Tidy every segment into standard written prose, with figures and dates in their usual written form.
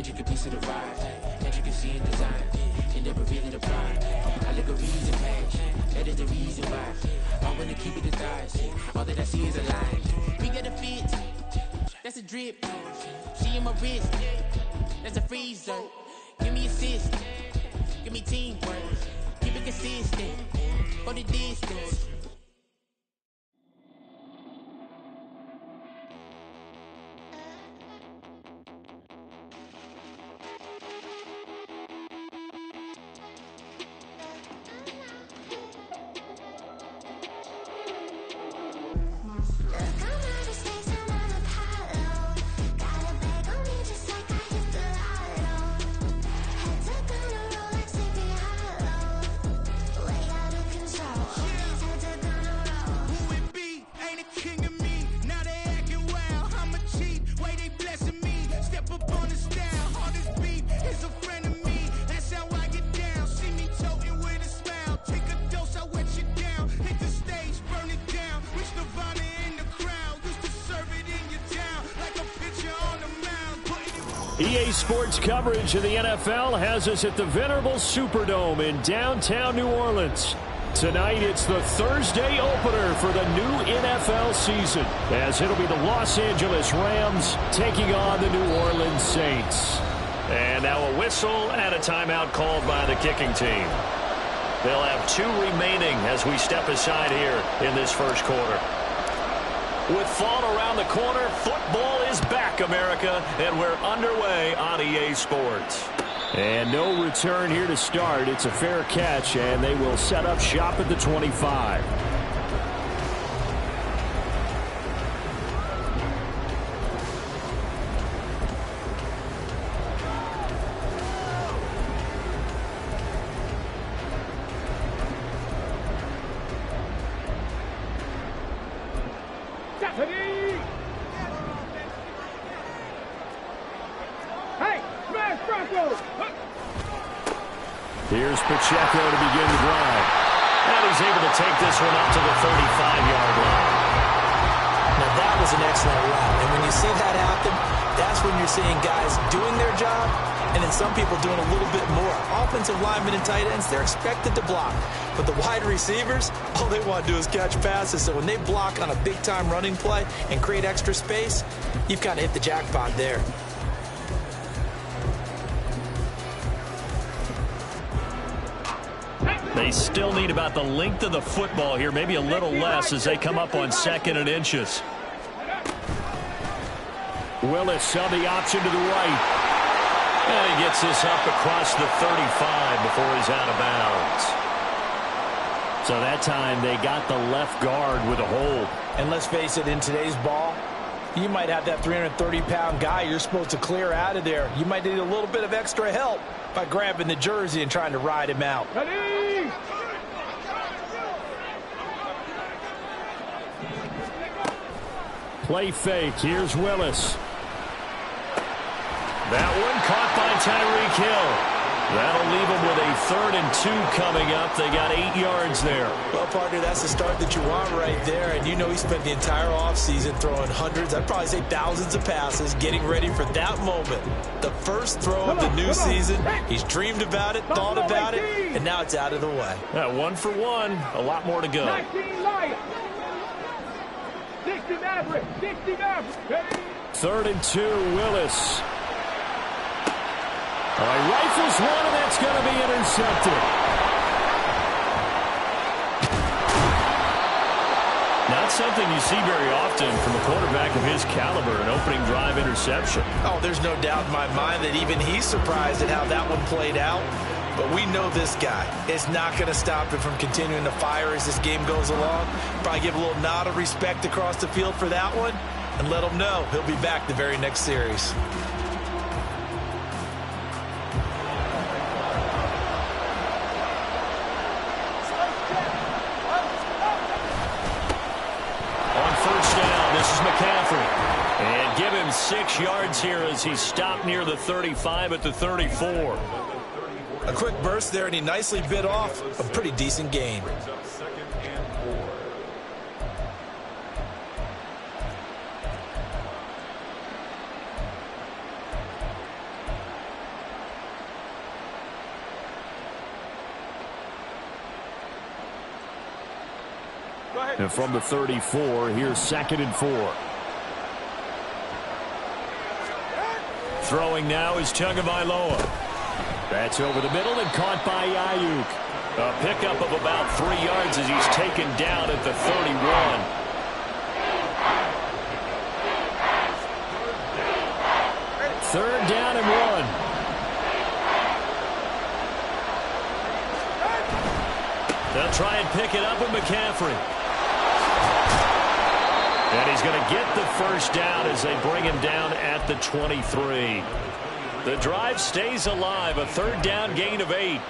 Magic a piece of the ride. Magic is seeing design. And never really the pride. I look a reason page. That is the reason why. I wanna keep it in thighs. All that I see is a lie. We got a fit. That's a drip. She in my wrist. That's a freezer. Give me assist. Give me teamwork. Keep it consistent. For the distance. EA Sports coverage of the NFL has us at the venerable Superdome in downtown New Orleans. Tonight, it's the Thursday opener for the new NFL season, as it'll be the Los Angeles Rams taking on the New Orleans Saints. And now a whistle and a timeout called by the kicking team. They'll have 2 remaining as we step aside here in this first quarter. With fall around the corner, football is back, America, and we're underway on EA Sports. And no return here to start. It's a fair catch, and they will set up shop at the 25. Here's Pacheco to begin the drive. And he's able to take this one up to the 35-yard line. Now that was an excellent run. And when you see that happen, that's when you're seeing guys doing their job and then some people doing a little bit more. Offensive linemen and tight ends, they're expected to block. But the wide receivers, all they want to do is catch passes. So when they block on a big-time running play and create extra space, you've kind of hit the jackpot there. They still need about the length of the football here, maybe a little less as they come up on 2nd and inches. Willis on the option to the right. And he gets this up across the 35 before he's out of bounds. So that time they got the left guard with a hold. And let's face it, in today's ball, you might have that 330-pound guy you're supposed to clear out of there. You might need a little bit of extra help by grabbing the jersey and trying to ride him out. Ready? Play fake. Here's Willis. That one caught by Tyreek Hill. That'll leave them with a 3rd and 2 coming up. They got 8 yards there. Well, partner, that's the start that you want right there. And you know he spent the entire offseason throwing hundreds, I'd probably say thousands of passes, getting ready for that moment. The first throw of the new season. He's dreamed about it, thought about it, and now it's out of the way. 1 for 1. A lot more to go. 19 Lions. 60 Maverick. 60 Maverick. 3rd and 2, Willis. All right, rifles one, and that's going to be intercepted. Not something you see very often from a quarterback of his caliber, an opening drive interception. Oh, there's no doubt in my mind that even he's surprised at how that one played out. But we know this guy is not going to stop him from continuing to fire as this game goes along. Probably give a little nod of respect across the field for that one and let him know he'll be back the very next series. And give him 6 yards here as he stopped near the 35 at the 34. A quick burst there, and he nicely bit off a pretty decent gain. And from the 34, here's 2nd and 4. Throwing now is Tagovailoa. That's over the middle and caught by Ayuk. A pickup of about 3 yards as he's taken down at the 31. Third down and 1. They'll try and pick it up with McCaffrey. And he's going to get the first down as they bring him down at the 23. The drive stays alive, a third down gain of 8.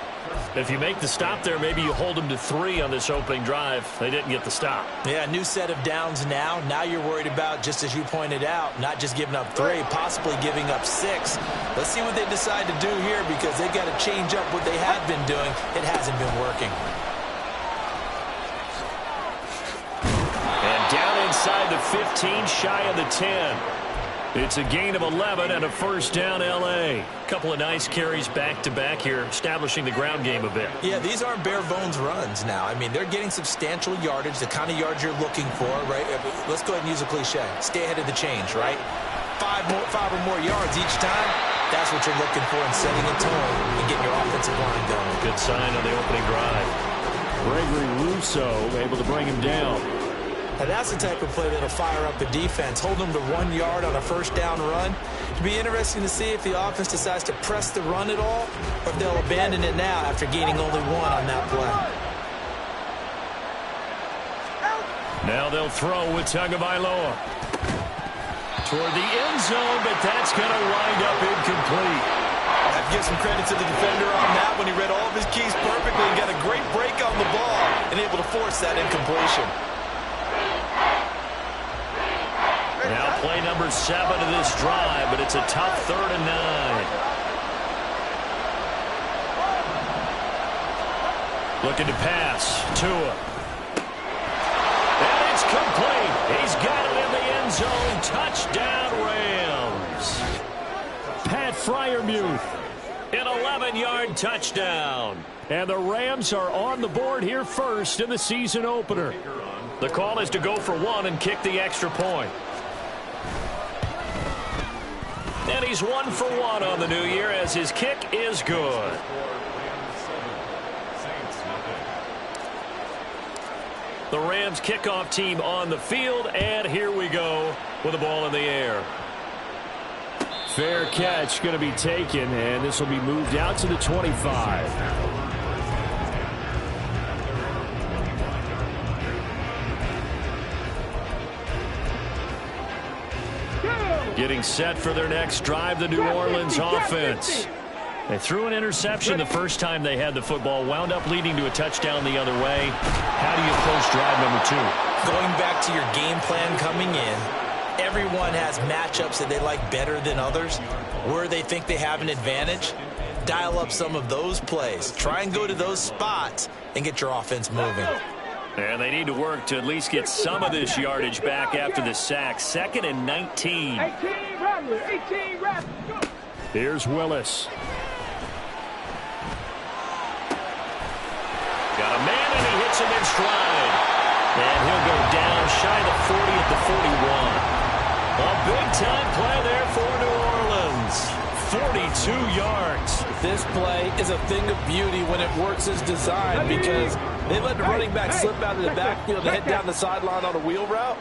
If you make the stop there, maybe you hold them to 3 on this opening drive. They didn't get the stop. Yeah, new set of downs now. Now you're worried about, just as you pointed out, not just giving up 3, possibly giving up 6. Let's see what they decide to do here because they've got to change up what they have been doing. It hasn't been working. And down inside the 15, shy of the 10. It's a gain of 11 and a first down, L.A. Couple of nice carries back-to-back here, establishing the ground game a bit. Yeah, these aren't bare-bones runs now. I mean, they're getting substantial yardage, the kind of yards you're looking for, right? Let's go ahead and use a cliche. Stay ahead of the change, right? 5 or more yards each time. That's what you're looking for in setting a tone and getting your offensive line going. Good sign on the opening drive. Gregory Rousseau able to bring him down. Now that's the type of play that'll fire up the defense. Hold them to 1 yard on a first down run. It'll be interesting to see if the offense decides to press the run at all or if they'll abandon it now after gaining only 1 on that play. Now they'll throw with Tagovailoa. Toward the end zone, but that's going to wind up incomplete. I have to give some credit to the defender on that when he read all of his keys perfectly and got a great break on the ball and able to force that incompletion. Now play number 7 of this drive, but it's a tough 3rd and 9. Looking to pass. Tua. And it's complete. He's got it in the end zone. Touchdown, Rams. Pat Freiermuth. An 11-yard touchdown. And the Rams are on the board here first in the season opener. The call is to go for 1 and kick the extra point. And he's 1 for 1 on the new year as his kick is good. The Rams kickoff team on the field, and here we go with the ball in the air. Fair catch going to be taken, and this will be moved out to the 25. Getting set for their next drive, the New Orleans offense. They threw an interception the first time they had the football, wound up leading to a touchdown the other way. How do you approach drive number 2? Going back to your game plan coming in, everyone has matchups that they like better than others. Where they think they have an advantage, dial up some of those plays. Try and go to those spots and get your offense moving. And they need to work to at least get some of this yardage back after the sack. 2nd and 19. 18 Rattler, 18 Rattler. Here's Willis. Got a man, and he hits him in stride. And he'll go down shy of the 40 at the 41. A big-time play there for New Orleans. 42 yards. This play is a thing of beauty when it works as designed because they let the running back slip out of the backfield and head down the sideline on a wheel route.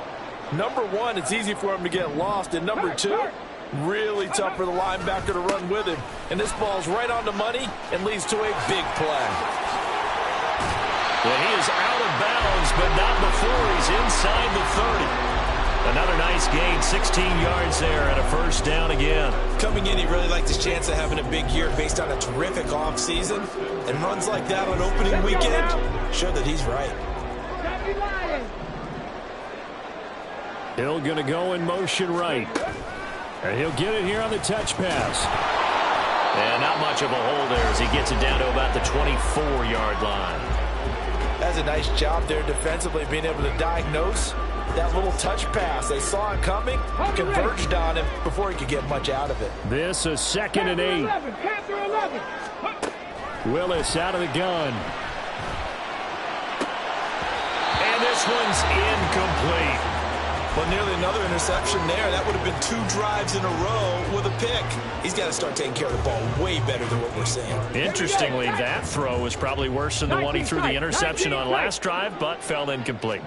Number 1, it's easy for him to get lost. And number 2, really tough for the linebacker to run with him. And this ball's right on the money and leads to a big play. Well, he is out of bounds, but not before he's inside the 30. Another nice gain, 16 yards there, and a first down again. Coming in, he really liked his chance of having a big year based on a terrific offseason. And runs like that on opening weekend show that he's right. Hill going to go in motion right. And he'll get it here on the touch pass. And not much of a hole there as he gets it down to about the 24-yard line. That's a nice job there defensively, being able to diagnose that little touch pass. They saw it coming, converged on him before he could get much out of it. This is 2nd and 8. Willis out of the gun. And this this one's incomplete. Well, nearly another interception there. That would have been 2 drives in a row with a pick. He's got to start taking care of the ball way better than what we're seeing. Interestingly, that throw was probably worse than the one he threw the interception on last drive, but fell incomplete.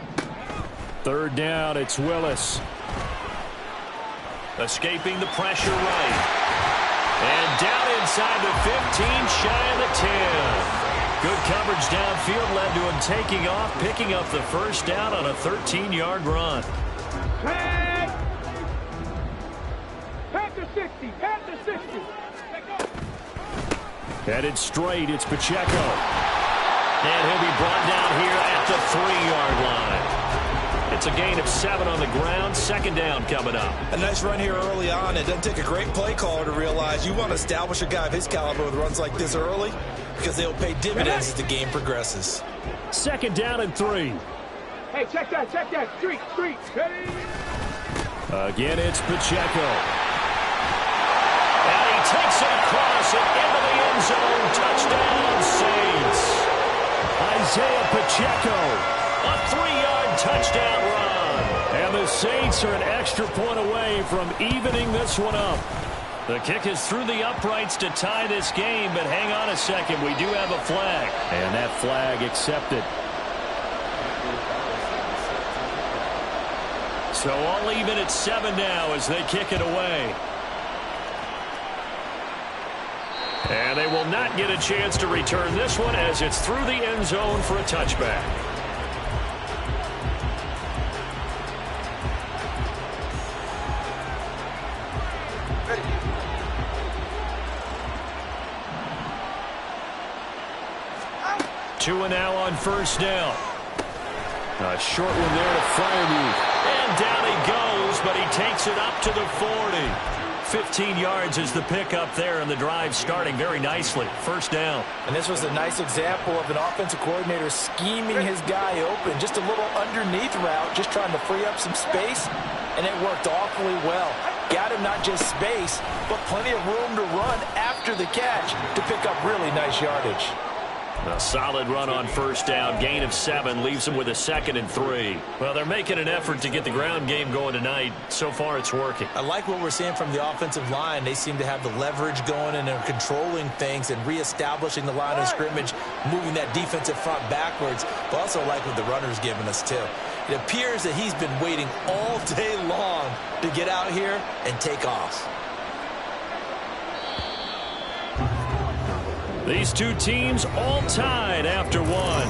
Third down, it's Willis. Escaping the pressure right. And down inside the 15, shy of the 10. Good coverage downfield led to him taking off, picking up the first down on a 13-yard run. Panther 60, Panther 60. Headed straight, it's Pacheco. And he'll be brought down here at the 3-yard line. It's a gain of 7 on the ground. Second down coming up. A nice run here early on. It doesn't take a great play caller to realize you want to establish a guy of his caliber with runs like this early because they'll pay dividends as the game progresses. Second down and 3. Hey, check that, street, ready? Again, it's Pacheco. And he takes it across and into the end zone. Touchdown, Saints. Isaiah Pacheco. A 3-yard touchdown run. And the Saints are an extra point away from evening this one up. The kick is through the uprights to tie this game, but hang on a second. We do have a flag. And that flag accepted. So all even at 7 now as they kick it away. And they will not get a chance to return this one as it's through the end zone for a touchback. Two and now on first down. A short one there to Freiermuth. And down he goes, but he takes it up to the 40. 15 yards is the pickup there, and the drive starting very nicely. First down. And this was a nice example of an offensive coordinator scheming his guy open. Just a little underneath route, just trying to free up some space, and it worked awfully well. Got him not just space, but plenty of room to run after the catch to pick up really nice yardage. A solid run on first down. Gain of 7 leaves him with a 2nd and 3. Well, they're making an effort to get the ground game going tonight. So far, it's working. I like what we're seeing from the offensive line. They seem to have the leverage going, and they're controlling things and reestablishing the line of scrimmage, moving that defensive front backwards. But also like what the runner's giving us, too. It appears that he's been waiting all day long to get out here and take off. These two teams all tied after one.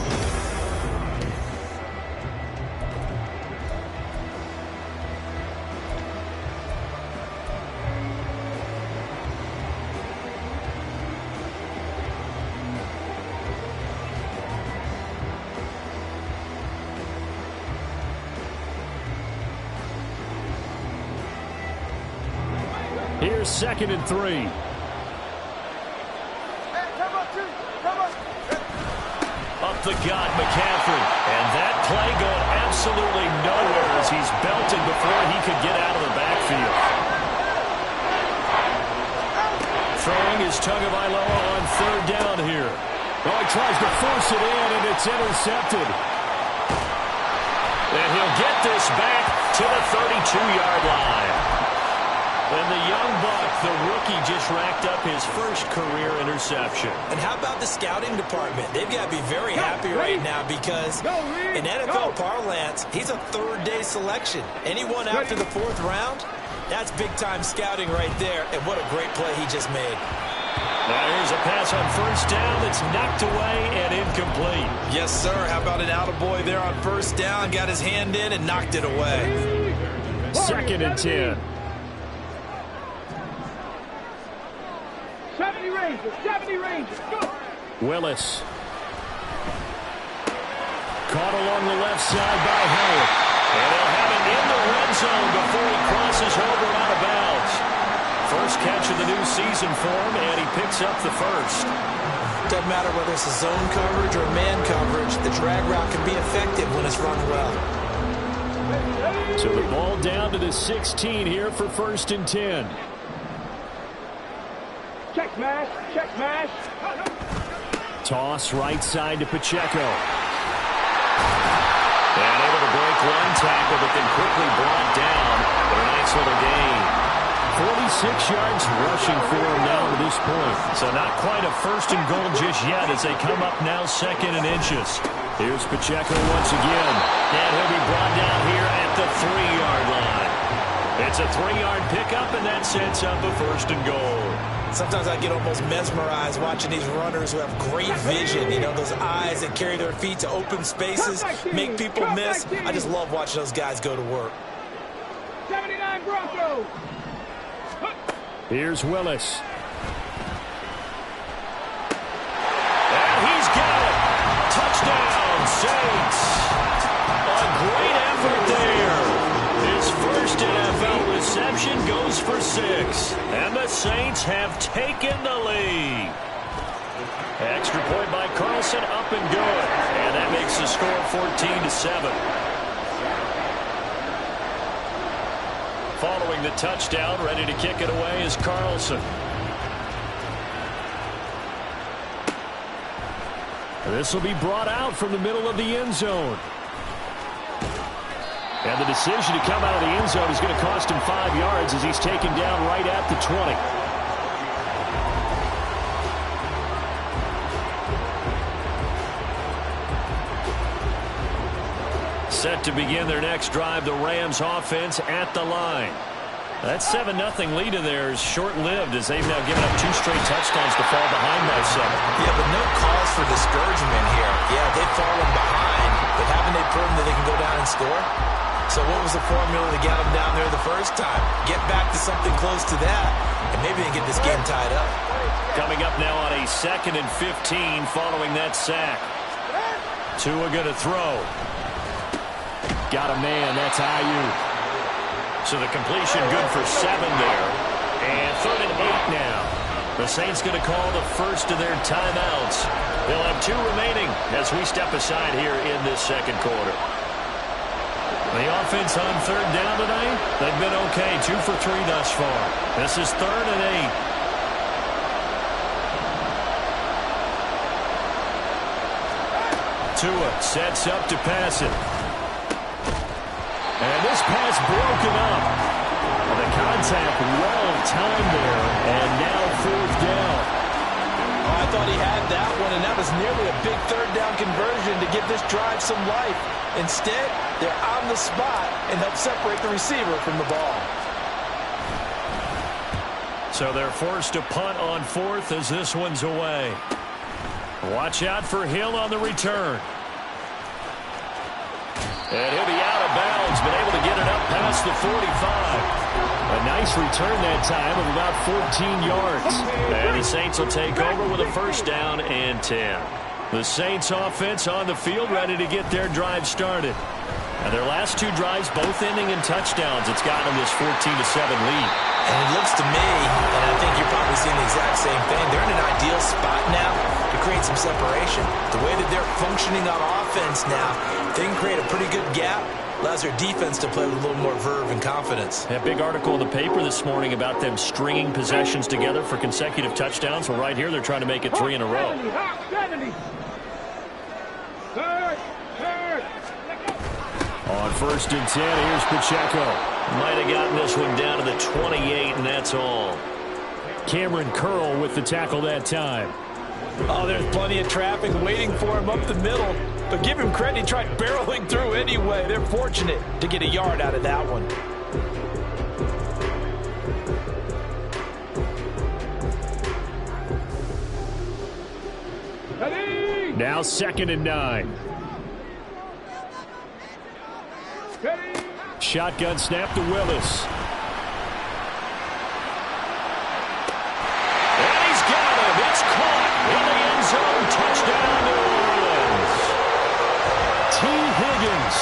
Here's 2nd and 3. Up the gut, McCaffrey. And that play going absolutely nowhere as he's belted before he could get out of the backfield. Throwing is Tagovailoa on 3rd down here. Oh, he tries to force it in, and it's intercepted. And he'll get this back to the 32-yard line. And the young buck, the rookie, just racked up his first career interception. And how about the scouting department? They've got to be very happy right now because in NFL parlance, he's a 3rd-day selection. Anyone after the 4th round, that's big-time scouting right there. And what a great play he just made. Now here's a pass on first down that's knocked away and incomplete. Yes, sir. How about an attaboy there on first down? Got his hand in and knocked it away. 2nd and 10. 70 Rangers, go! Willis. Caught along the left side by Howard. And they'll have it in the red zone before he crosses over out of bounds. First catch of the new season for him, and he picks up the first. Doesn't matter whether it's a zone coverage or man coverage, the drag route can be effective when it's run well. So the ball down to the 16 here for 1st and 10. Check smash, check smash. Toss right side to Pacheco. And able to make one tackle, but then quickly brought down for a nice little gain. 46 yards rushing for him now to this point. So not quite a first and goal just yet as they come up now second and inches. Here's Pacheco once again. And he'll be brought down here at the 3-yard line. It's a 3-yard pickup, and that sets up a first and goal. Sometimes I get almost mesmerized watching these runners who have great vision. You know, those eyes that carry their feet to open spaces, make people miss. I just love watching those guys go to work. 79 Broncos. Here's Willis. And he's got it. Touchdown, Saints. A great effort there. His first NFL reception goes for 6. And the Saints have taken the lead. Extra point by Carlson, up and good. And that makes the score 14-7. Following the touchdown, ready to kick it away is Carlson. This will be brought out from the middle of the end zone. And the decision to come out of the end zone is going to cost him 5 yards as he's taken down right at the 20. Set to begin their next drive, the Rams offense at the line. That 7-0 lead in there is short-lived as they've now given up 2 straight touchdowns to fall behind by 7. Yeah, but no cause for discouragement here. Yeah, they've fallen behind, but haven't they proven that they can go down and score? So what was the formula to get them down there the first time? Get back to something close to that, and maybe they can get this game tied up. Coming up now on a 2nd and 15 following that sack. Tua going to throw. Got a man, that's Ayuk. So the completion good for 7 there. And 3rd and 8 now. The Saints going to call the first of their timeouts. They'll have 2 remaining as we step aside here in this second quarter. The offense on 3rd down tonight, they've been okay. 2 for 3 thus far. This is 3rd and 8. Tua sets up to pass it. And this pass broken up. And the contact well timed there. And now 4th down. Oh, I thought he had that one, and that was nearly a big 3rd down conversion to give this drive some life. Instead, they're on the spot and help separate the receiver from the ball. So they're forced to punt on 4th as this one's away. Watch out for Hill on the return. And he'll be out of bounds, but able to get it up past the 45. A nice return that time of about 14 yards. And the Saints will take over with a 1st down and 10. The Saints offense on the field ready to get their drive started. And their last 2 drives both ending in touchdowns. It's gotten them this 14-7 lead. And it looks to me, and I think you're probably seeing the exact same thing, they're in an ideal spot now to create some separation. The way that they're functioning on offense now, they can create a pretty good gap. Allows their defense to play with a little more verve and confidence. That big article in the paper this morning about them stringing possessions together for consecutive touchdowns. Well, right here, they're trying to make it 3 in a row. 70. Third. On 1st and 10, here's Pacheco. Might have gotten this one down to the 28, and that's all. Cameron Curl with the tackle that time. Oh, there's plenty of traffic waiting for him up the middle. But give him credit, he tried barreling through anyway. They're fortunate to get a yard out of that one. Now 2nd and 9. Shotgun snap to Willis. And he's got him. It's caught in the end zone. Touchdown, New Orleans. T. Higgins,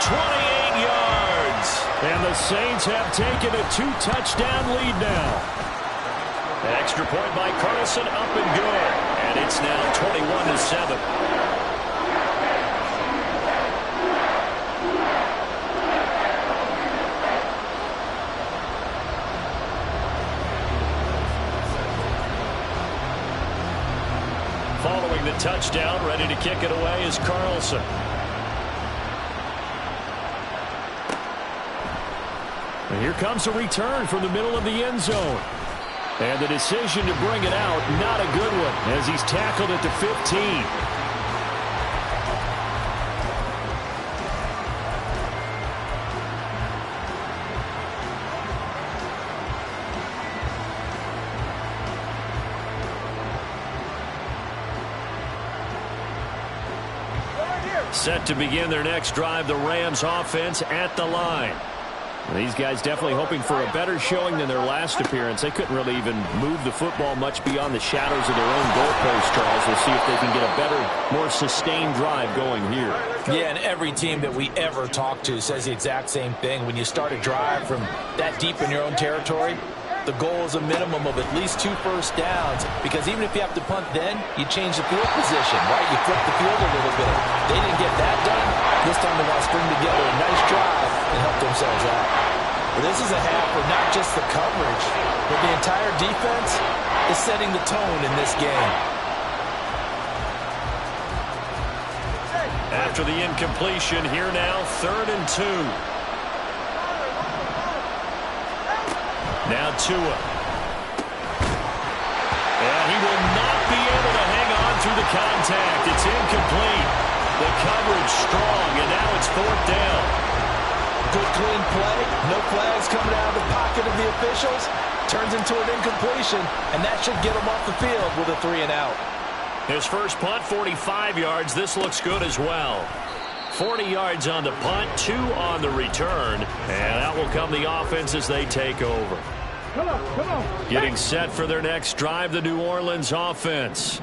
28 yards. And the Saints have taken a 2-touchdown lead now. Extra point by Carlson, up and good. And it's now 21-7. Following the touchdown, ready to kick it away is Carlson. And here comes a return from the middle of the end zone. And the decision to bring it out, not a good one, as he's tackled at the 15. Set to begin their next drive, the Rams offense at the line. These guys definitely hoping for a better showing than their last appearance. They couldn't really even move the football much beyond the shadows of their own goalpost, Charles. We'll see if they can get a better, more sustained drive going here. Yeah, and every team that we ever talk to says the exact same thing. When you start a drive from that deep in your own territory, the goal is a minimum of at least 2 first downs, because even if you have to punt then, you change the field position, right? You flip the field a little bit. They didn't get that done. This time they want to string together a nice drive and help themselves out. But this is a half where not just the coverage, but the entire defense is setting the tone in this game. After the incompletion, here now, 3rd and 2. Now Tua. And he will not be able to hang on through the contact. It's incomplete. The coverage strong, and now it's 4th down. Good clean play. No flags coming out of the pocket of the officials. Turns into an incompletion, and that should get him off the field with a 3 and out. His first punt, 45 yards. This looks good as well. 40 yards on the punt, 2 on the return, and out will come the offense as they take over. Come on. Getting set for their next drive, the New Orleans offense.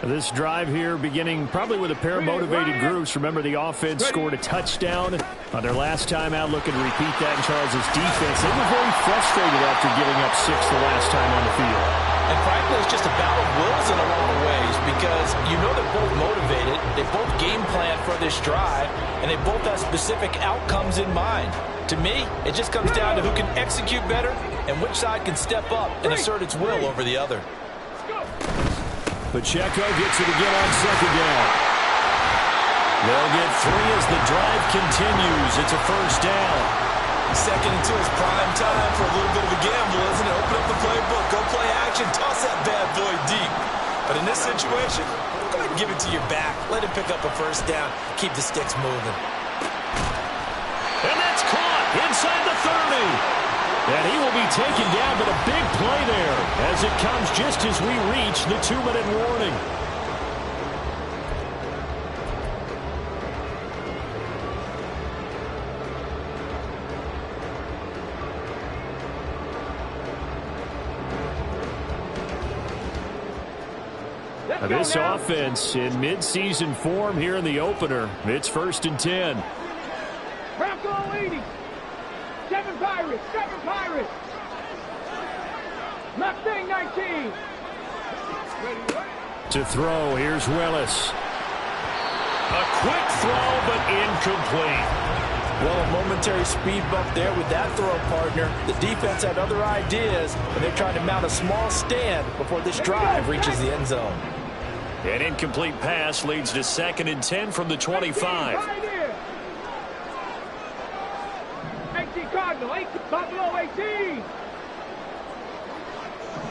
This drive here beginning probably with a pair of motivated groups. Remember, the offense scored a touchdown on their last time out. Looking to repeat that in Charles' defense. They were very frustrated after giving up 6 the last time on the field. And frankly, it's just a battle of wills in a lot of ways, because you know they're both motivated, they both game plan for this drive, and they both have specific outcomes in mind. To me, it just comes down to who can execute better and which side can step up and assert its will over the other. Pacheco gets it again on 2nd down. They'll get 3 as the drive continues. It's a 1st down. 2nd and 2 is prime time for a little bit of a gamble, isn't it? Open up the playbook, go play action, toss that bad boy deep. But in this situation, go ahead and give it to your back. Let him pick up a 1st down. Keep the sticks moving. And that's caught inside the 30. And he will be taken down, but a big play there as it comes just as we reach the 2-minute warning. This offense in mid-season form here in the opener. It's 1st and 10. Bronco 80. 7 Pirates. Mustang 19. To throw, here's Willis. A quick throw, but incomplete. Well, a momentary speed bump there with that throw, partner. The defense had other ideas, and they're trying to mount a small stand before this drive reaches the end zone. An incomplete pass leads to 2nd and 10 from the 25. 18 Cardinal, 18 Buffalo 18.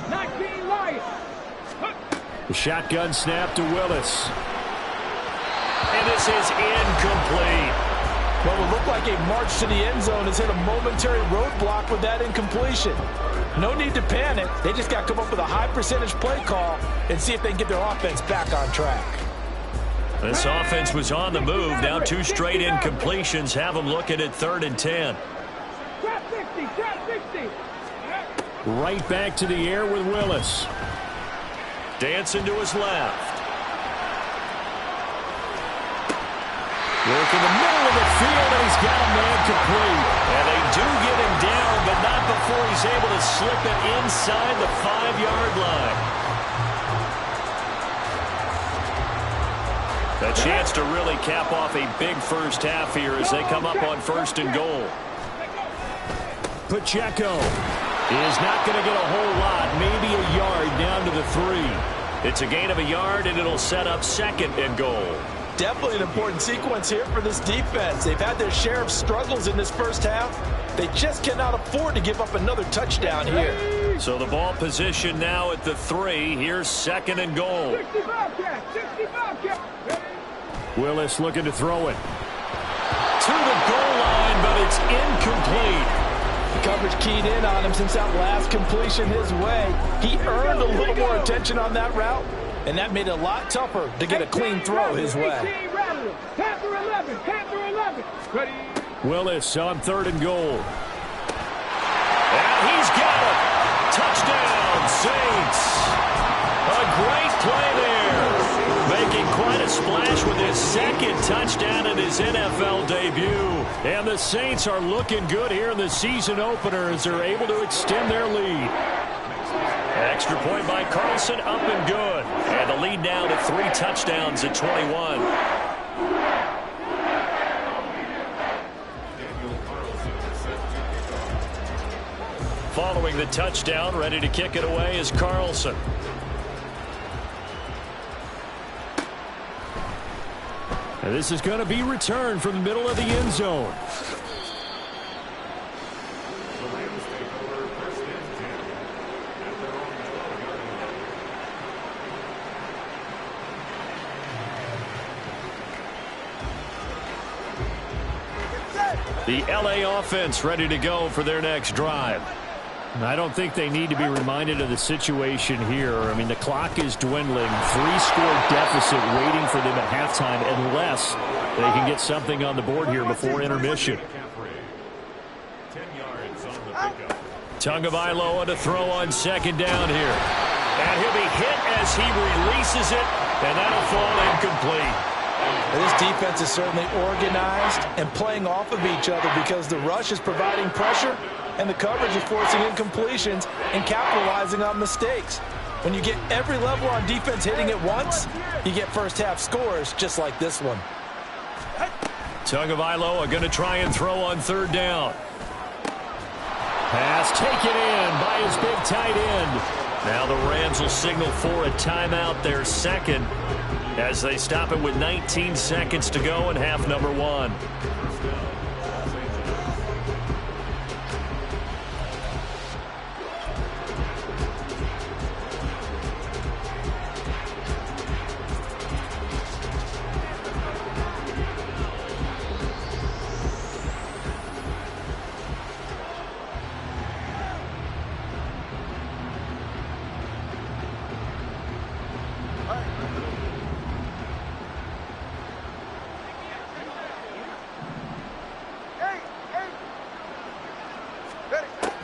19 Lions. The shotgun snap to Willis. And this is incomplete. What would look like a march to the end zone has hit a momentary roadblock with that incompletion. No need to panic. They just got to come up with a high percentage play call and see if they can get their offense back on track. This offense was on the move. Now 2 straight incompletions have them looking at 3rd and 10. Trap 60. Right back to the air with Willis. Dancing to his left. Work in the middle of the field, and he's got a man complete. And they do get him down, but not before he's able to slip it inside the 5-yard line. A chance to really cap off a big first half here as they come up on 1st and goal. Pacheco is not going to get a whole lot, maybe a yard down to the 3. It's a gain of a yard, and it'll set up 2nd and goal. Definitely an important sequence here for this defense. They've had their share of struggles in this first half. They just cannot afford to give up another touchdown here. So the ball position now at the 3. Here's 2nd and goal. 65 catch. Willis looking to throw it. To the goal line, but it's incomplete. The coverage keyed in on him since that last completion his way. He earned a little more attention on that route, and that made it a lot tougher to get a clean throw his way. Panther 11. Ready. Willis on 3rd and goal. And he's got it. Touchdown, Saints. A great play there. Making quite a splash with his 2nd touchdown in his NFL debut. And the Saints are looking good here in the season opener as they're able to extend their lead. Extra point by Carlson, up and good. And the lead now to 3 touchdowns at 21. Following the touchdown, ready to kick it away is Carlson. And this is going to be returned from the middle of the end zone. The LA offense ready to go for their next drive. I don't think they need to be reminded of the situation here. I mean, the clock is dwindling. 3-score deficit waiting for them at halftime unless they can get something on the board here before intermission. Tagovailoa to throw on 2nd down here. And he'll be hit as he releases it, and that'll fall incomplete. This defense is certainly organized and playing off of each other because the rush is providing pressure and the coverage is forcing incompletions and capitalizing on mistakes. When you get every level on defense hitting at once, you get first-half scores just like this one. Tagovailoa going to try and throw on 3rd down. Pass taken in by his big tight end. Now the Rams will signal for a timeout, their 2nd, as they stop it with 19 seconds to go in half number 1.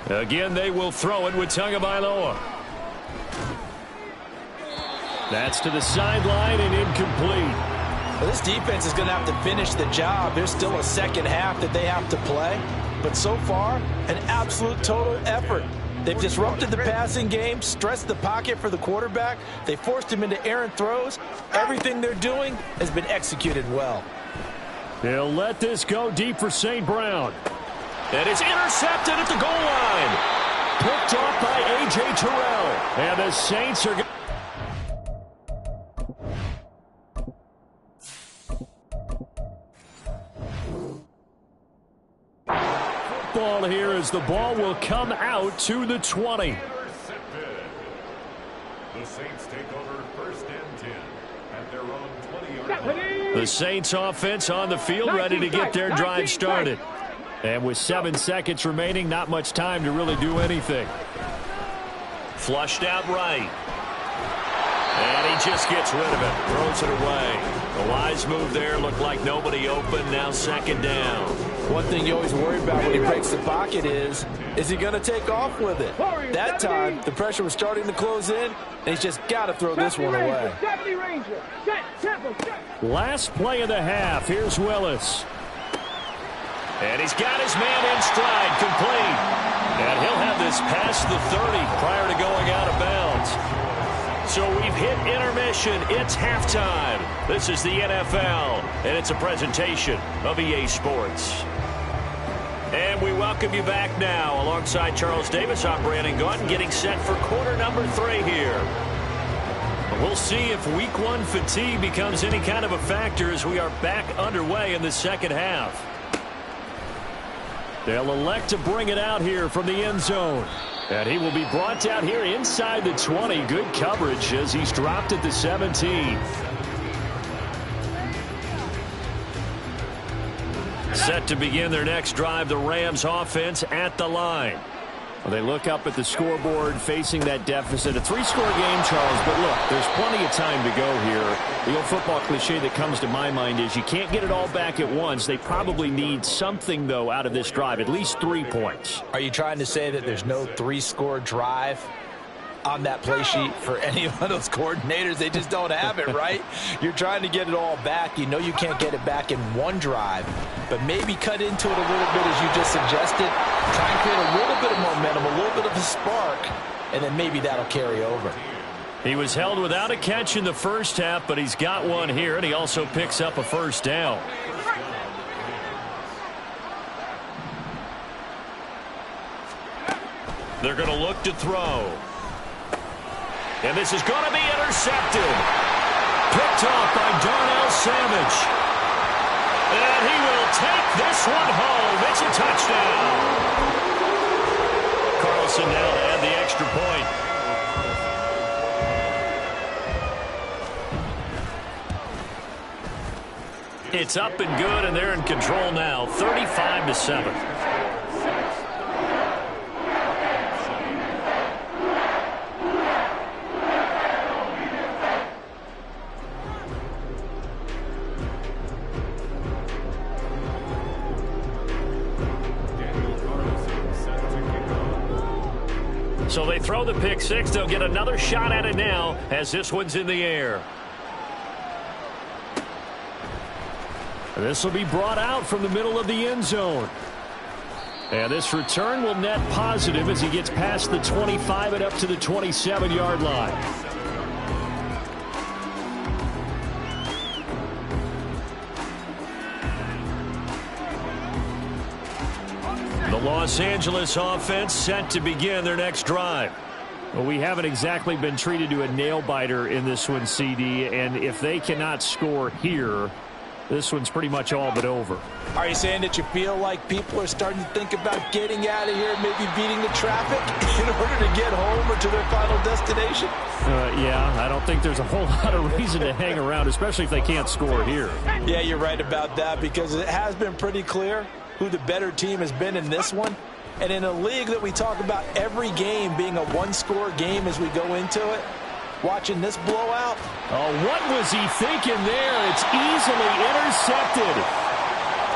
Again, they will throw it with Tagovailoa. That's to the sideline and incomplete. Well, this defense is going to have to finish the job. There's still a 2nd half that they have to play. But so far, an absolute total effort. They've disrupted the passing game, stressed the pocket for the quarterback. They forced him into errant throws. Everything they're doing has been executed well. They'll let this go deep for St. Brown. And it's intercepted at the goal line. Picked off by A.J. Terrell. And the Saints are going football here as the ball will come out to the 20. The Saints take over 1st and 10 at their own 20-yard line. The Saints offense on the field ready to get their drive started. And with 7 seconds remaining, not much time to really do anything. Flushed out right. And he just gets rid of it. Throws it away. A wise move there. Looked like nobody open. Now 2nd down. One thing you always worry about when he breaks the pocket is he going to take off with it? That time, the pressure was starting to close in, and he's just got to throw this one away. Last play of the half. Here's Willis. And he's got his man in stride, complete. And he'll have this past the 30 prior to going out of bounds. So we've hit intermission. It's halftime. This is the NFL, and it's a presentation of EA Sports. And we welcome you back now. Alongside Charles Davis, I'm Brandon Gaudin, getting set for quarter number 3 here. We'll see if week 1 fatigue becomes any kind of a factor as we are back underway in the 2nd half. They'll elect to bring it out here from the end zone. And he will be brought down here inside the 20. Good coverage as he's dropped at the 17. Set to begin their next drive, the Rams offense at the line. Well, they look up at the scoreboard facing that deficit. A 3-score game, Charles, but look, there's plenty of time to go here. The old football cliche that comes to my mind is you can't get it all back at once. They probably need something, though, out of this drive, at least 3 points. Are you trying to say that there's no 3-score drive on that play sheet for any of those coordinators? They just don't have it, right? You're trying to get it all back. You know you can't get it back in one drive, but maybe cut into it a little bit as you just suggested. Try and create a little bit of momentum, a little bit of a spark, and then maybe that'll carry over. He was held without a catch in the first half, but he's got one here, and he also picks up a first down. They're going to look to throw. And this is going to be intercepted. Picked off by Darnell Savage. And he will take this one home. It's a touchdown. Carlson now to add the extra point. It's up and good, and they're in control now, 35-7. So they throw the pick six. They'll get another shot at it now as this one's in the air. This will be brought out from the middle of the end zone. And this return will net positive as he gets past the 25 and up to the 27-yard line. The Los Angeles offense set to begin their next drive. Well, we haven't exactly been treated to a nail-biter in this one, CD, and if they cannot score here, this one's pretty much all but over. Are you saying that you feel like people are starting to think about getting out of here, maybe beating the traffic in order to get home or to their final destination? Yeah, I don't think there's a whole lot of reason to hang around, especially if they can't score here. Yeah, you're right about that, because it has been pretty clear who the better team has been in this one. And in a league that we talk about every game being a one-score game as we go into it, watching this blowout. Oh, what was he thinking there? It's easily intercepted.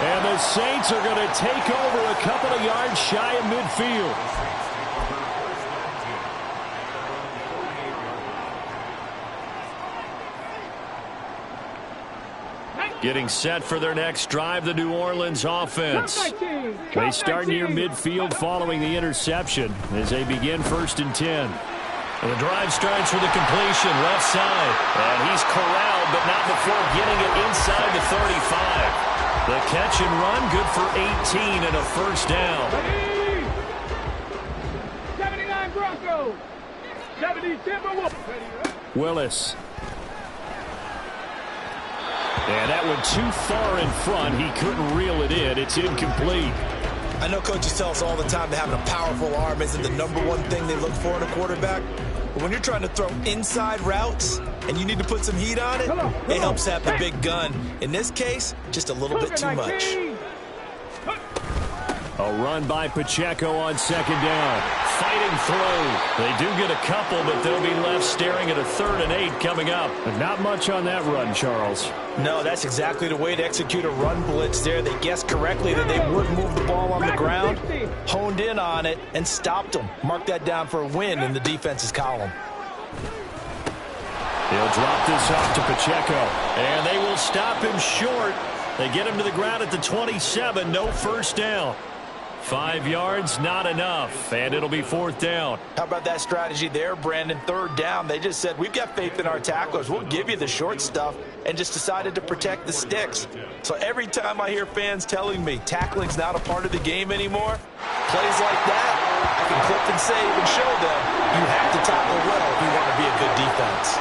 And the Saints are going to take over a couple of yards shy of midfield. Getting set for their next drive, the New Orleans offense. They start near midfield following the interception as they begin 1st and 10. And the drive starts with a completion left side. And he's corralled, but not before getting it inside the 35. The catch and run, good for 18 and a first down. 79 Broncos. 70 Timberwolves. Willis. And that one too far in front. He couldn't reel it in. It's incomplete. I know coaches tell us all the time that having a powerful arm isn't the #1 thing they look for in a quarterback. But when you're trying to throw inside routes and you need to put some heat on it, it helps have the big gun. In this case, just a little bit too much. A run by Pacheco on 2nd down. Fighting through. They do get a couple, but they'll be left staring at a 3rd and 8 coming up. But not much on that run, Charles. No, that's exactly the way to execute a run blitz there. They guessed correctly that they would move the ball on the ground, honed in on it, and stopped them. Mark that down for a win in the defense's column. He'll drop this off to Pacheco. And they will stop him short. They get him to the ground at the 27. No first down. 5 yards, not enough, and it'll be 4th down. How about that strategy there, Brandon? 3rd down, they just said, we've got faith in our tacklers. We'll give you the short stuff, and just decided to protect the sticks. So every time I hear fans telling me tackling's not a part of the game anymore, plays like that, I can clip and save and show them you have to tackle well if you want to be a good defense.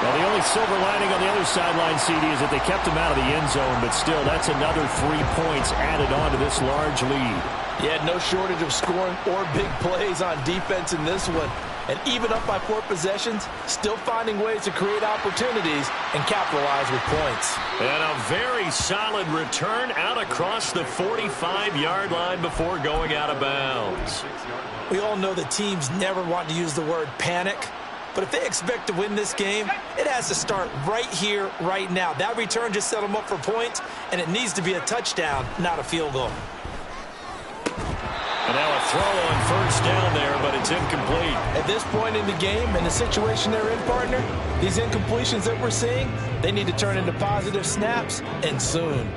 Well, the only silver lining on the other sideline, CD, is that they kept him out of the end zone, but still, that's another 3 points added on to this large lead. Yeah, no shortage of scoring or big plays on defense in this one. And even up by 4 possessions, still finding ways to create opportunities and capitalize with points. And a very solid return out across the 45-yard line before going out of bounds. We all know that teams never want to use the word panic, but if they expect to win this game, it has to start right here, right now. That return just set them up for points, and it needs to be a touchdown, not a field goal. And now a throw on first down there, but it's incomplete. At this point in the game, and the situation they're in, partner, these incompletions that we're seeing, they need to turn into positive snaps, and soon.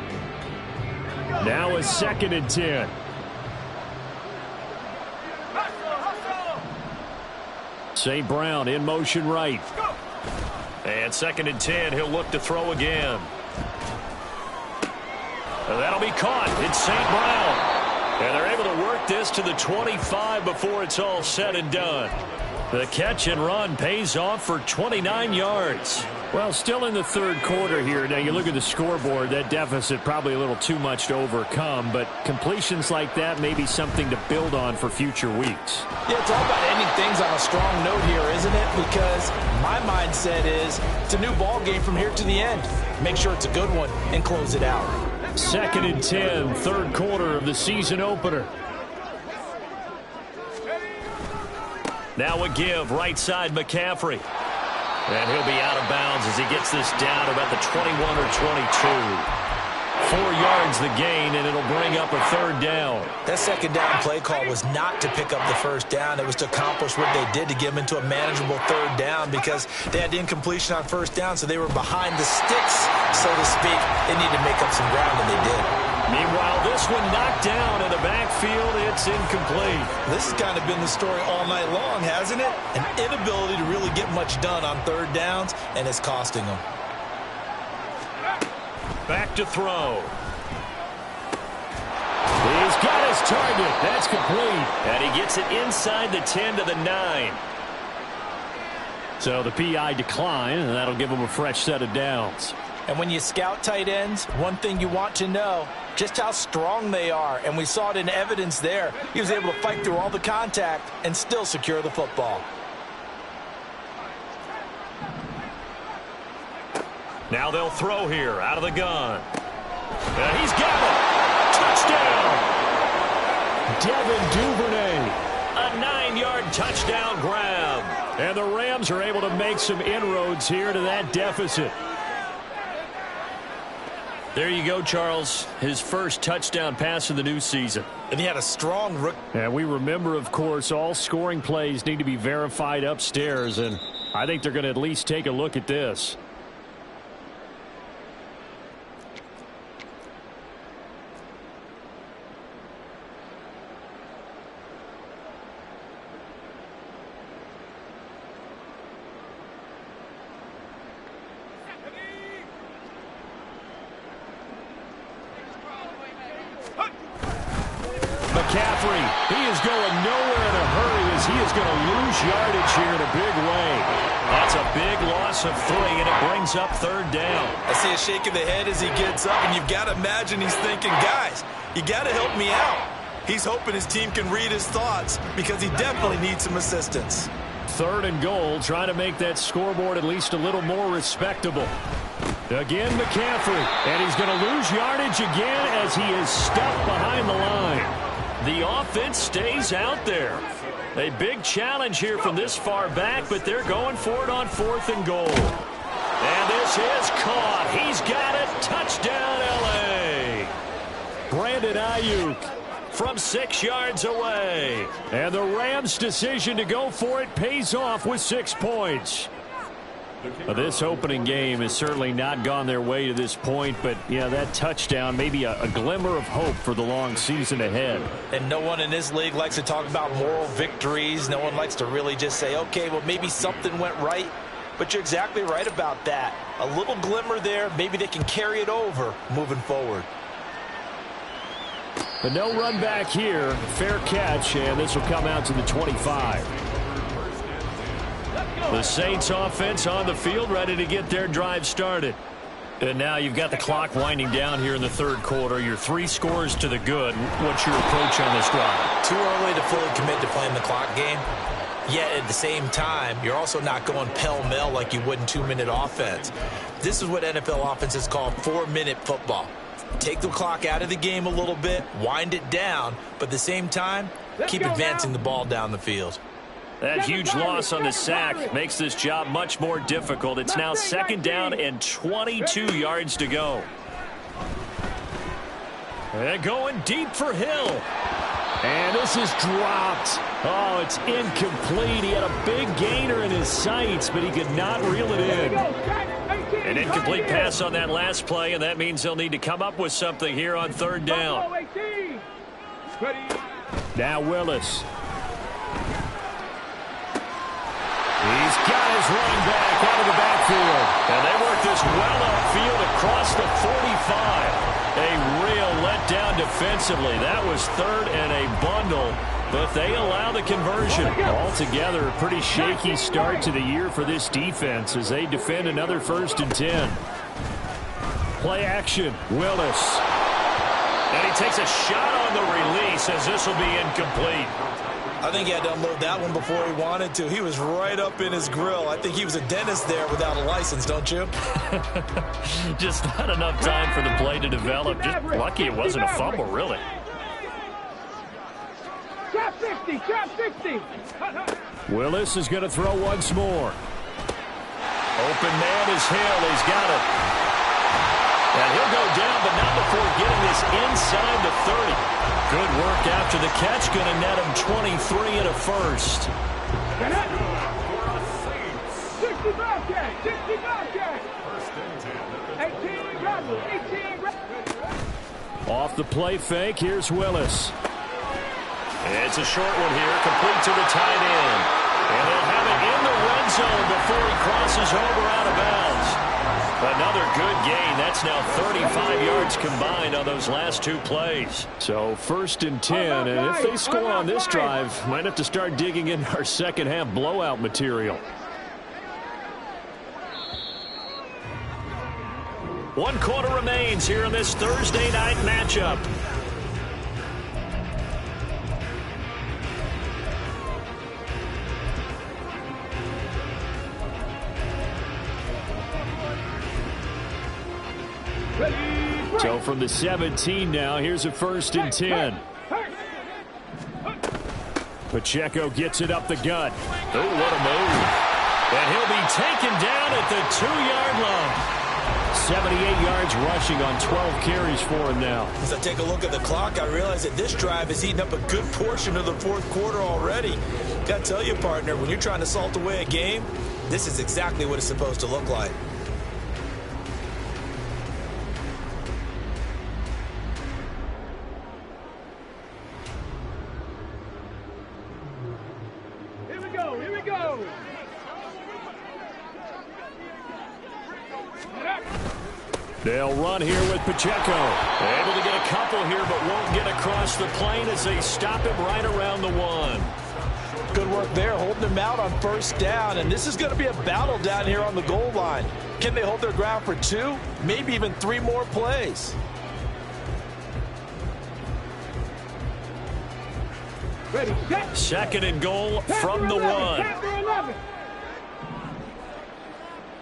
Now a 2nd and 10. St. Brown in motion right. And 2nd and 10, he'll look to throw again. And that'll be caught. It's St. Brown. And they're able to work this to the 25 before it's all said and done. The catch and run pays off for 29 yards. Well, still in the 3rd quarter here. Now, you look at the scoreboard, that deficit probably a little too much to overcome, but completions like that may be something to build on for future weeks. Yeah, it's all about ending things on a strong note here, isn't it? Because my mindset is it's a new ball game from here to the end. Make sure it's a good one and close it out. 2nd and 10, 3rd quarter of the season opener. Now a give, right side McCaffrey. And he'll be out of bounds as he gets this down about the 21 or 22. 4 yards the gain, and it'll bring up a 3rd down. That 2nd down play call was not to pick up the 1st down. It was to accomplish what they did to get them into a manageable 3rd down because they had the incompletion on 1st down, so they were behind the sticks, so to speak. They needed to make up some ground, and they did. Meanwhile, this one knocked down in the backfield. It's incomplete. This has kind of been the story all night long, hasn't it? An inability to really get much done on 3rd downs, and it's costing them. Back to throw. He's got his target. That's complete. And he gets it inside the 10 to the 9. So the PI decline, and that'll give him a fresh set of downs. And when you scout tight ends, one thing you want to know, just how strong they are. And we saw it in evidence there. He was able to fight through all the contact and still secure the football. Now they'll throw here out of the gun. And he's got it. Touchdown. Devin Duvernay. A 9-yard touchdown grab. And the Rams are able to make some inroads here to that deficit. There you go, Charles. His first touchdown pass of the new season. And he had a strong rookie. And we remember, of course, all scoring plays need to be verified upstairs, and I think they're going to at least take a look at this. McCaffrey, he is going nowhere in a hurry as he is going to lose yardage here in a big way. That's a big loss of 3, and it brings up 3rd down. I see a shake of the head as he gets up, and you've got to imagine he's thinking, guys, you got to help me out. He's hoping his team can read his thoughts because he definitely needs some assistance. 3rd and goal, trying to make that scoreboard at least a little more respectable. Again, McCaffrey, and he's going to lose yardage again as he is stuck behind the line. The offense stays out there. A big challenge here from this far back, but they're going for it on 4th and goal. And this is caught. He's got it. Touchdown, L.A. Brandon Ayuk from 6 yards away. And the Rams' decision to go for it pays off with 6 points. This opening game has certainly not gone their way to this point, but yeah, that touchdown may be a glimmer of hope for the long season ahead. And no one in this league likes to talk about moral victories. No one likes to really just say, okay, well, maybe something went right. But you're exactly right about that. A little glimmer there, maybe they can carry it over moving forward. But no run back here. Fair catch, and this will come out to the 25. The Saints offense on the field, ready to get their drive started. And now you've got the clock winding down here in the third quarter. You're 3 scores to the good. What's your approach on this drive? Too early to fully commit to playing the clock game. Yet at the same time, you're also not going pell-mell like you would in 2-minute offense. This is what NFL offenses call 4-minute football. Take the clock out of the game a little bit, wind it down, but at the same time, keep advancing the ball down the field. That huge loss on the sack makes this job much more difficult. It's now 2nd down and 22 yards to go. And going deep for Hill. And this is dropped. Oh, it's incomplete. He had a big gainer in his sights, but he could not reel it in. An incomplete pass on that last play, and that means they'll need to come up with something here on 3rd down. Now Willis. He's got his running back out of the backfield. And they work this well upfield across the 45. A real letdown defensively. That was 3rd and a bundle, but they allow the conversion. Altogether, a pretty shaky start to the year for this defense as they defend another 1st and 10. Play action, Willis. And he takes a shot on the release as this will be incomplete. I think he had to unload that one before he wanted to. He was right up in his grill. I think he was a dentist there without a license, don't you? Just not enough time for the play to develop. Just lucky it wasn't a fumble, really. Trap 50, trap 50. Willis is going to throw once more. Open man is Hill. He's got it. And he'll go down, but not before getting this inside the 30. Good work after the catch. Going to net him 23 and a first. 65 catch, 65 catch. 18 Rebel, 18 Rebel. Off the play fake, here's Willis. It's a short one here, complete to the tight end. And they'll have it in the red zone before he crosses over out of bounds. Another good gain. That's now 35 yards combined on those last 2 plays. So 1st and 10, and if they score on this drive, might have to start digging in our second half blowout material. 1 quarter remains here in this Thursday night matchup. So from the 17 now, here's a 1st and 10. Pacheco gets it up the gut. Oh, what a move. And he'll be taken down at the 2-yard line. 78 yards rushing on 12 carries for him now. As I take a look at the clock, I realize that this drive has eaten up a good portion of the 4th quarter already. Got to tell you, partner, when you're trying to salt away a game, this is exactly what it's supposed to look like. Here we go. They'll run here with Pacheco. Able to get a couple here, but won't get across the plane as they stop him right around the 1. Good work there, holding him out on 1st down, and this is going to be a battle down here on the goal line. Can they hold their ground for 2, maybe even 3 more plays? Ready, set. 2nd and goal from the 1.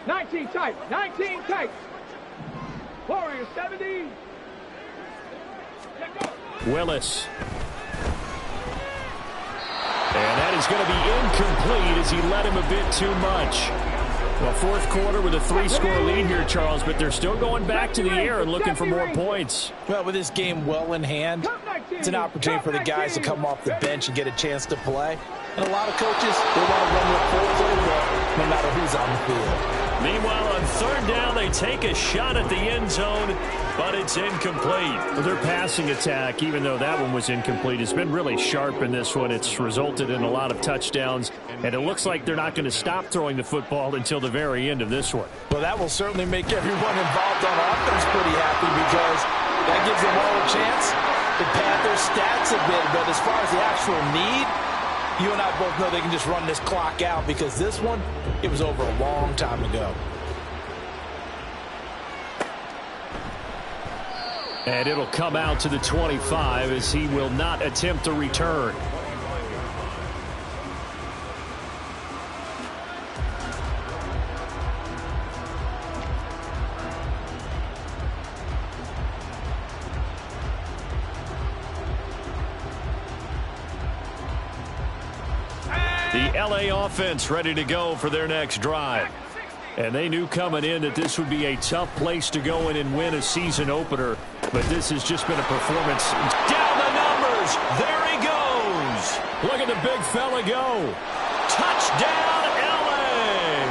19 tight, 19 tight. Warriors 70. Willis. And that is going to be incomplete as he led him a bit too much. Well, 4th quarter with a 3-score lead here, Charles, but they're still going back to the air and looking for more points. Well, with this game well in hand, it's an opportunity for the guys to come off the bench and get a chance to play. And a lot of coaches, they want to run with full playbook no matter who's on the field. Meanwhile, on 3rd down, they take a shot at the end zone, but it's incomplete. Well, their passing attack, even though that one was incomplete, has been really sharp in this one. It's resulted in a lot of touchdowns, and it looks like they're not going to stop throwing the football until the very end of this one. Well, that will certainly make everyone involved on offense pretty happy because that gives them all a chance to pad their stats a bit. But as far as the actual need, You and I both know they can just run this clock out because this one, it was over a long time ago. And it'll come out to the 25 as he will not attempt to return. The LA offense ready to go for their next drive. And they knew coming in that this would be a tough place to go in and win a season opener. But this has just been a performance. Down the numbers. There he goes. Look at the big fella go. Touchdown, LA.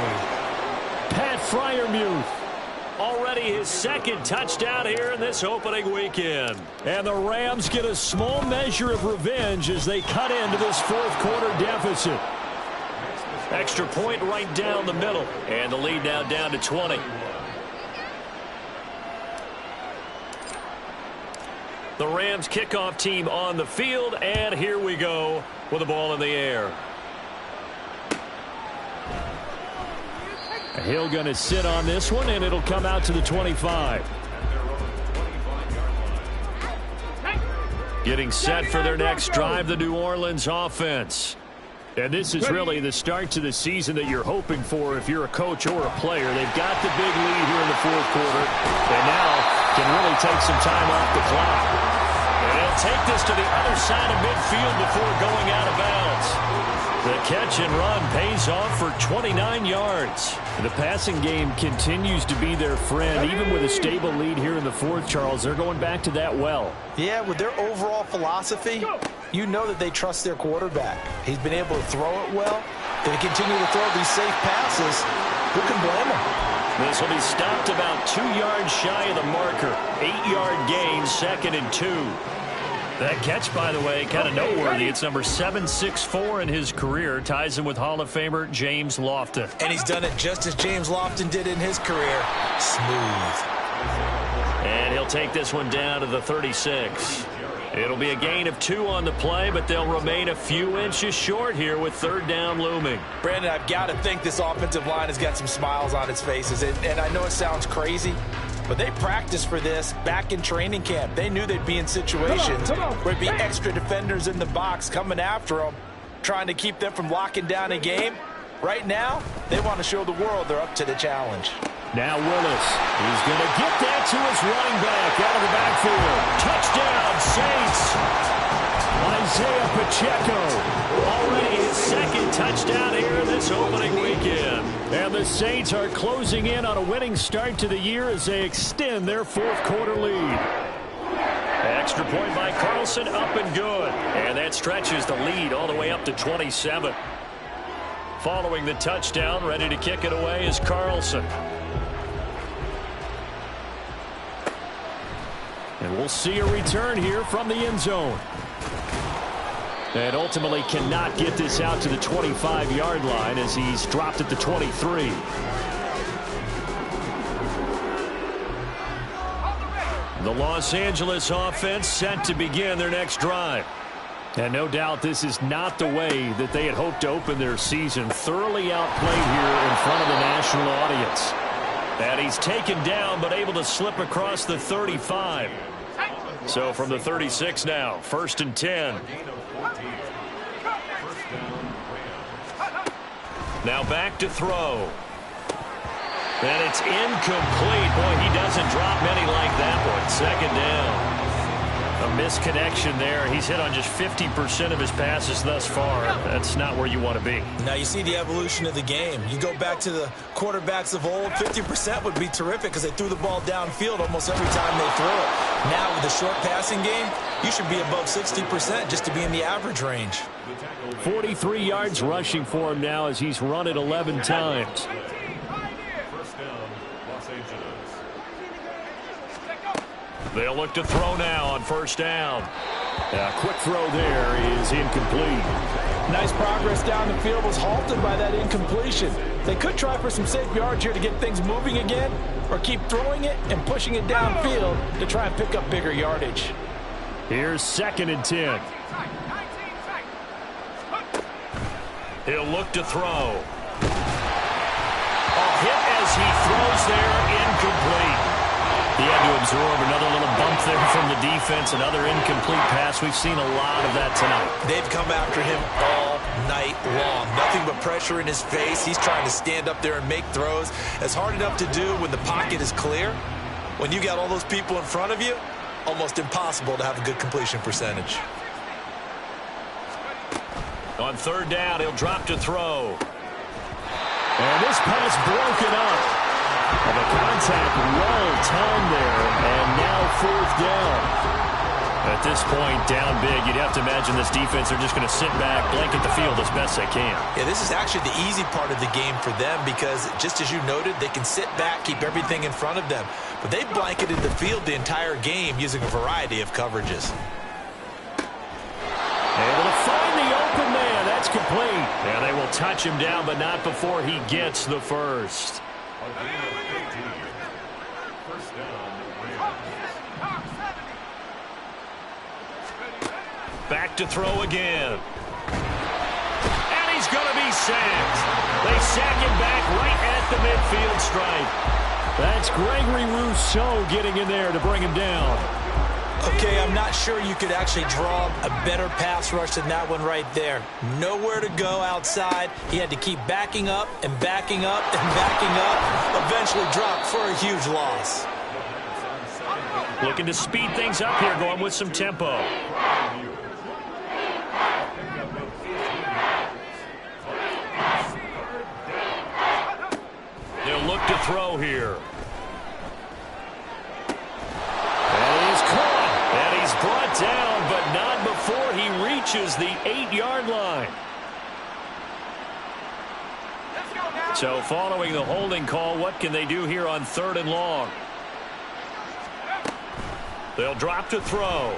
Pat Freiermuth. Already his second touchdown here in this opening weekend. And the Rams get a small measure of revenge as they cut into this fourth quarter deficit. Extra point right down the middle. And the lead now down to 20. The Rams kickoff team on the field. And here we go with the ball in the air. Hill going to sit on this one, and it'll come out to the 25. Getting set for their next drive, the New Orleans offense. And this is really the start to the season that you're hoping for if you're a coach or a player. They've got the big lead here in the fourth quarter, and now can really take some time off the clock. And they'll take this to the other side of midfield before going out of bounds. The catch and run pays off for 29 yards. The passing game continues to be their friend. Even with a stable lead here in the fourth, Charles, they're going back to that well. Yeah, with their overall philosophy, you know that they trust their quarterback. He's been able to throw it well. They continue to throw these safe passes. Who can blame them? This will be stopped about 2 yards shy of the marker. 8-yard gain, 2nd and 2. That catch, by the way, kind of noteworthy. It's number 764 in his career. Ties him with Hall of Famer James Lofton. And he's done it just as James Lofton did in his career. Smooth. And he'll take this one down to the 36. It'll be a gain of 2 on the play, but they'll remain a few inches short here with third down looming. Brandon, I've got to think this offensive line has got some smiles on its faces. And I know it sounds crazy, but they practiced for this back in training camp. They knew they'd be in situations where there'd be extra defenders in the box coming after them, trying to keep them from locking down a game. Right now, they want to show the world they're up to the challenge. Now Willis, he's going to get that to his running back out of the backfield. Touchdown, Saints. Isaiah Pacheco, already his second touchdown here in this opening weekend. And the Saints are closing in on a winning start to the year as they extend their fourth quarter lead. Extra point by Carlson, up and good. And that stretches the lead all the way up to 27. Following the touchdown, ready to kick it away is Carlson. And we'll see a return here from the end zone. And ultimately cannot get this out to the 25-yard line as he's dropped at the 23. The Los Angeles offense set to begin their next drive. And no doubt this is not the way that they had hoped to open their season. Thoroughly outplayed here in front of the national audience. And he's taken down but able to slip across the 35. So from the 36 now, 1st and 10. Now back to throw. And it's incomplete. Boy, he doesn't drop many like that one. 2nd down. A misconnection there. He's hit on just 50% of his passes thus far. That's not where you want to be. Now you see the evolution of the game. You go back to the quarterbacks of old, 50% would be terrific because they threw the ball downfield almost every time they threw it. Now with the short passing game, you should be above 60% just to be in the average range. 43 yards rushing for him now as he's run it 11 times. They'll look to throw now on 1st down. A quick throw there is incomplete. Nice progress down the field was halted by that incompletion. They could try for some safe yards here to get things moving again, or keep throwing it and pushing it downfield to try and pick up bigger yardage. Here's 2nd and 10. He'll look to throw. A hit as he throws there, incomplete. He had to absorb another little bump there from the defense, another incomplete pass. We've seen a lot of that tonight. They've come after him all night long. Nothing but pressure in his face. He's trying to stand up there and make throws. It's hard enough to do when the pocket is clear. When you got all those people in front of you, almost impossible to have a good completion percentage. On third down, he'll drop to throw. And this pass broken up. And the contact well timed there, and now fourth down. At this point, down big, you'd have to imagine this defense are just going to sit back, blanket the field as best they can. Yeah, this is actually the easy part of the game for them because, just as you noted, they can sit back, keep everything in front of them. But they've blanketed the field the entire game using a variety of coverages. Able to find the open man. That's complete. Yeah, they will touch him down, but not before he gets the first. First down, Back to throw again. And he's going to be sacked. They sack him back right at the midfield stripe. That's Gregory Rousseau getting in there to bring him down. Okay, I'm not sure you could actually draw a better pass rush than that one right there. Nowhere to go outside. He had to keep backing up and backing up and backing up. Eventually dropped for a huge loss. Looking to speed things up here, going with some tempo. They'll look to throw here. He's brought down, but not before he reaches the 8-yard line. So following the holding call, what can they do here on third and long? They'll drop to throw.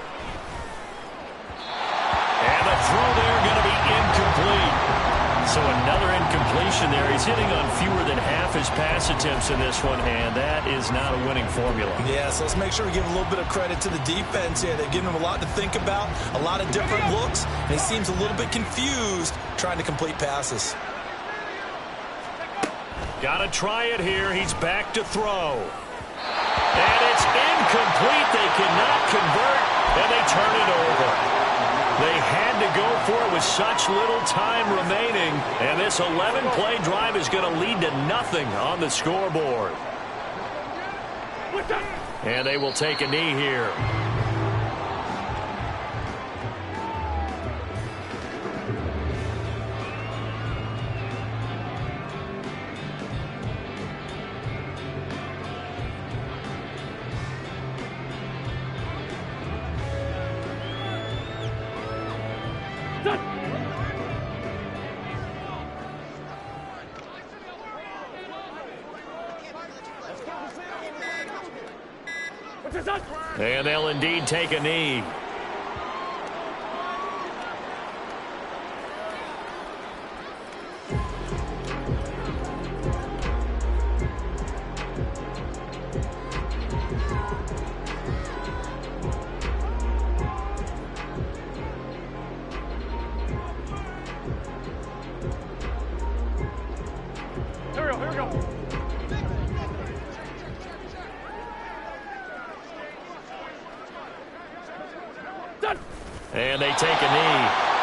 And the throw there going to be incomplete. So another incompletion there. He's hitting on fewer than half his pass attempts in this one, and that is not a winning formula. Yeah, so let's make sure we give a little bit of credit to the defense here. They've given him a lot to think about, a lot of different looks, and he seems a little bit confused trying to complete passes. Got to try it here. He's back to throw. And it's incomplete. They cannot convert, and they turn it over. They had to go for it with such little time remaining, and this 11-play drive is going to lead to nothing on the scoreboard. And they will take a knee here. And they'll indeed take a knee. Here we go. And they take a knee.